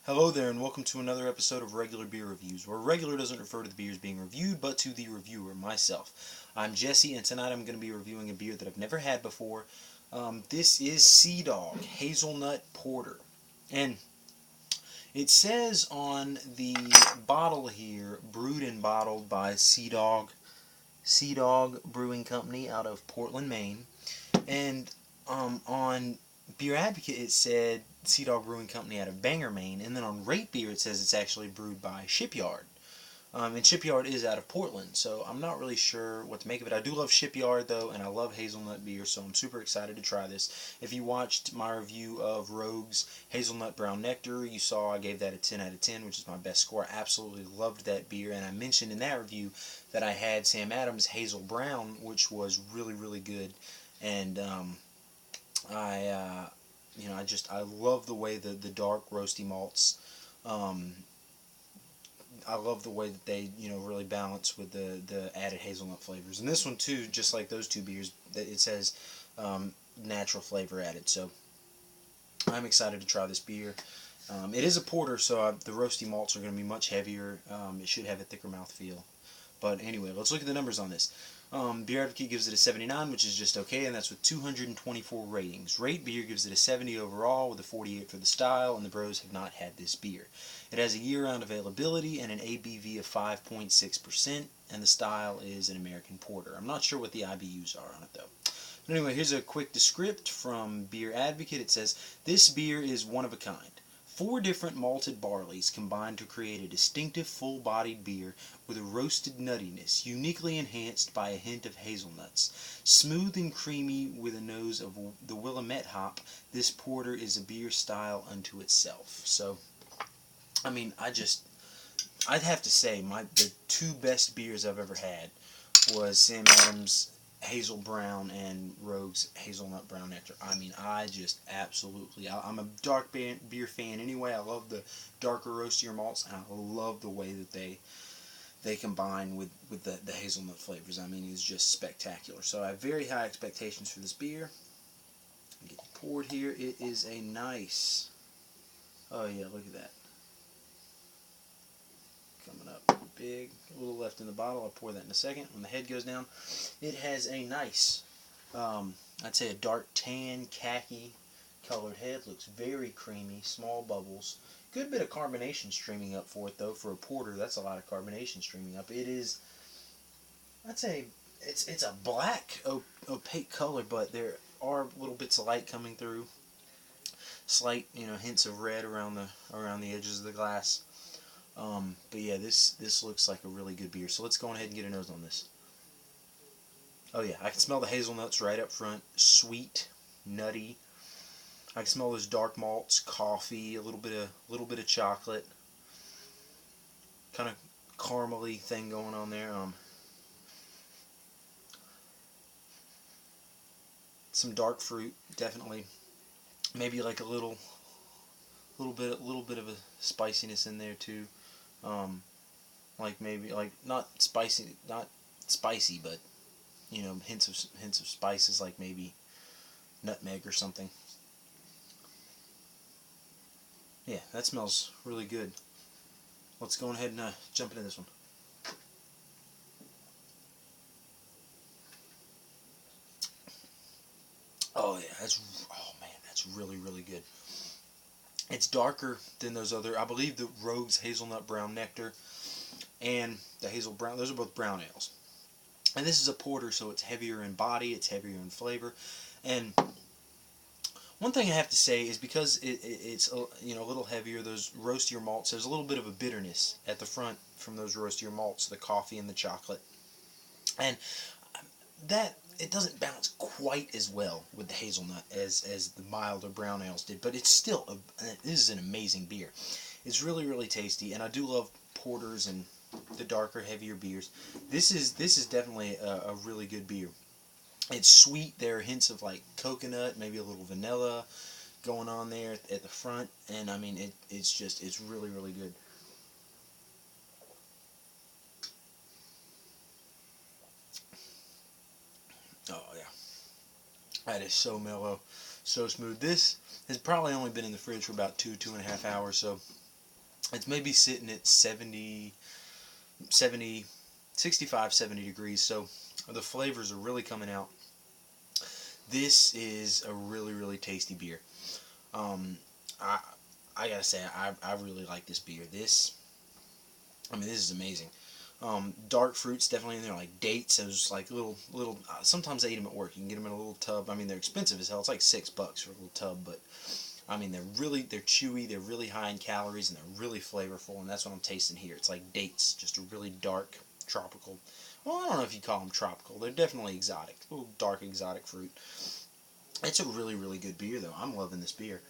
Hello there, and welcome to another episode of Regular Beer Reviews, where regular doesn't refer to the beers being reviewed, but to the reviewer, myself. I'm Jesse, and tonight I'm going to be reviewing a beer that I've never had before. This is Seadog Hazelnut Porter. And it says on the bottle here, brewed and bottled by Seadog Brewing Company out of Portland, Maine. And on Beer Advocate it said Seadog Brewing Company out of Bangor, Maine, and then on Rate Beer it says it's actually brewed by Shipyard. And Shipyard is out of Portland, so I'm not really sure what to make of it. I do love Shipyard though, and I love hazelnut beer, so I'm super excited to try this. If you watched my review of Rogue's Hazelnut Brown Nectar, you saw I gave that a 10 out of 10, which is my best score. I absolutely loved that beer, and I mentioned in that review that I had Sam Adams Hazel Brown, which was really, really good. And I I love the way the dark roasty malts. I love the way that they really balance with the added hazelnut flavors. And this one too, just like those two beers, it says natural flavor added. So I'm excited to try this beer. It is a porter, so the roasty malts are going to be much heavier. It should have a thicker mouthfeel. But anyway, let's look at the numbers on this. Beer Advocate gives it a 79, which is just okay, and that's with 224 ratings. Rate Beer gives it a 70 overall, with a 48 for the style, and the bros have not had this beer. It has a year-round availability and an ABV of 5.6%, and the style is an American Porter. I'm not sure what the IBUs are on it, though. But anyway, here's a quick descript from Beer Advocate. It says, this beer is one of a kind. 4 different malted barleys combine to create a distinctive full-bodied beer with a roasted nuttiness, uniquely enhanced by a hint of hazelnuts. Smooth and creamy with a nose of the Willamette hop, this porter is a beer style unto itself. So, I mean, I'd have to say the 2 best beers I've ever had was Sam Adams Hazel Brown and Rogue's Hazelnut Brown Nectar. I mean, I just absolutely, I'm a dark beer fan anyway. I love the darker, roastier malts, and I love the way that they combine with the hazelnut flavors. I mean, it's just spectacular. So I have very high expectations for this beer. Get it poured here. It is a nice, oh yeah, look at that. Coming up big, a little left in the bottle. I'll pour that in a second. When the head goes down, it has a nice, I'd say a dark tan, khaki colored head. Looks very creamy, small bubbles. Good bit of carbonation streaming up for it though. For a porter, that's a lot of carbonation streaming up. It is, I'd say, it's a black opaque color, but there are little bits of light coming through. Slight, hints of red around the edges of the glass. But yeah, this looks like a really good beer. So let's go ahead and get a nose on this. Oh yeah, I can smell the hazelnuts right up front. Sweet, nutty. I can smell those dark malts, coffee, a little bit of chocolate. Kind of caramely thing going on there. Some dark fruit, definitely. Maybe like a little bit of a spiciness in there too. Like maybe not spicy, but hints of spices, like maybe nutmeg or something. Yeah, that smells really good. Let's go ahead and jump into this one. Oh yeah, that's really, really good. It's darker than those other. I believe the Rogue's Hazelnut Brown Nectar and the Hazel Brown. Those are both brown ales. And this is a porter, so it's heavier in body, it's heavier in flavor. And one thing I have to say is because it's a little heavier, those roastier malts, there's a little bit of a bitterness at the front from those roastier malts, the coffee and the chocolate. And that it doesn't balance quite as well with the hazelnut as the milder brown ales did, but it's still this is an amazing beer. It's really, really tasty, and I do love porters and the darker, heavier beers. This is definitely a really good beer. It's sweet. There are hints of like coconut, maybe a little vanilla going on there at the front, and I mean it's really, really good. Oh yeah, that is so mellow, so smooth. This has probably only been in the fridge for about 2.5 hours, so It's maybe sitting at 70, 65, 70 degrees. So the flavors are really coming out. This is a really, really tasty beer. Um, I I gotta say, I really like this beer. This is amazing. Dark fruits definitely in there, like dates. Those like little. Sometimes I eat them at work. You can get them in a little tub. I mean, they're expensive as hell. It's like $6 for a little tub, but I mean, they're chewy. They're really high in calories, and they're really flavorful. And that's what I'm tasting here. It's like dates, just a really dark tropical. Well, I don't know if you call them tropical. They're definitely exotic, a little dark exotic fruit. It's a really, really good beer, though. I'm loving this beer.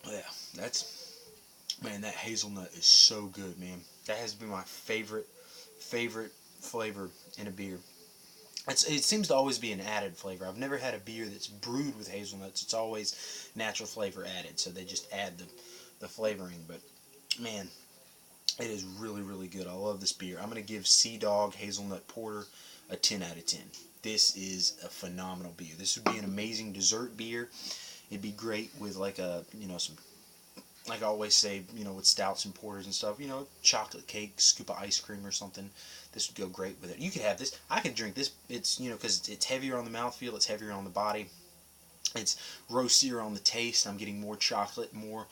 Yeah, that's man. That hazelnut is so good, man. That has been my favorite flavor in a beer. It seems to always be an added flavor. I've never had a beer that's brewed with hazelnuts. It's always natural flavor added, so they just add the flavoring. But man, it is really, really good. I love this beer. I'm going to give Seadog Hazelnut Porter a 10 out of 10. This is a phenomenal beer. This would be an amazing dessert beer. It'd be great with like some, like I always say, with stouts and porters and stuff, chocolate cake, scoop of ice cream or something. This would go great with it. You could have this. I could drink this. It's, because it's heavier on the mouthfeel, it's heavier on the body. It's roastier on the taste. I'm getting more chocolate, more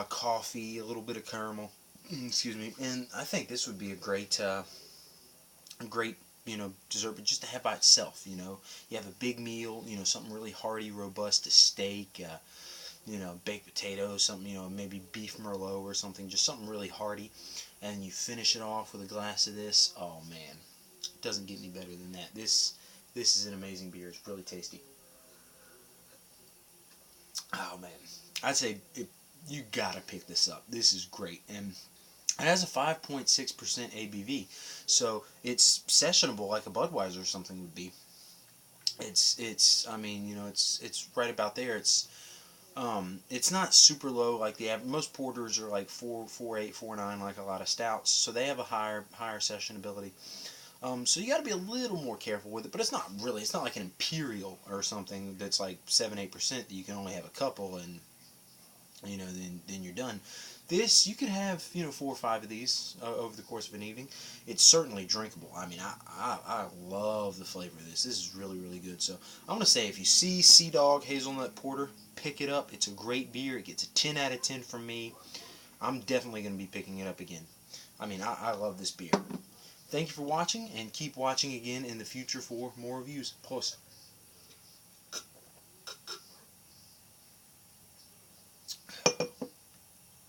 coffee, a little bit of caramel. Excuse me. And I think this would be a great dessert, but just to have by itself. You have a big meal, something really hearty, robust, a steak, baked potatoes, something, maybe beef merlot or something, just something really hearty, and you finish it off with a glass of this. Oh man, it doesn't get any better than that. This is an amazing beer. It's really tasty. Oh man, I'd say you gotta pick this up. This is great, and it has a 5.6% ABV, so it's sessionable like a Budweiser or something would be. It's I mean, it's right about there. It's not super low like the average. Most porters are like 4.8, 4.9, like a lot of stouts, so they have a higher session ability. So you got to be a little more careful with it, but it's not really. It's not like an imperial or something that's like 7, 8% that you can only have a couple and then you're done. This you could have 4 or 5 of these over the course of an evening. It's certainly drinkable. I mean, I love the flavor of this. This is really, really good. So I'm gonna say, if you see Seadog Hazelnut Porter, pick it up. It's a great beer. It gets a 10 out of 10 from me. I'm definitely gonna be picking it up again. I mean, I love this beer. Thank you for watching, and keep watching again in the future for more reviews. Plus.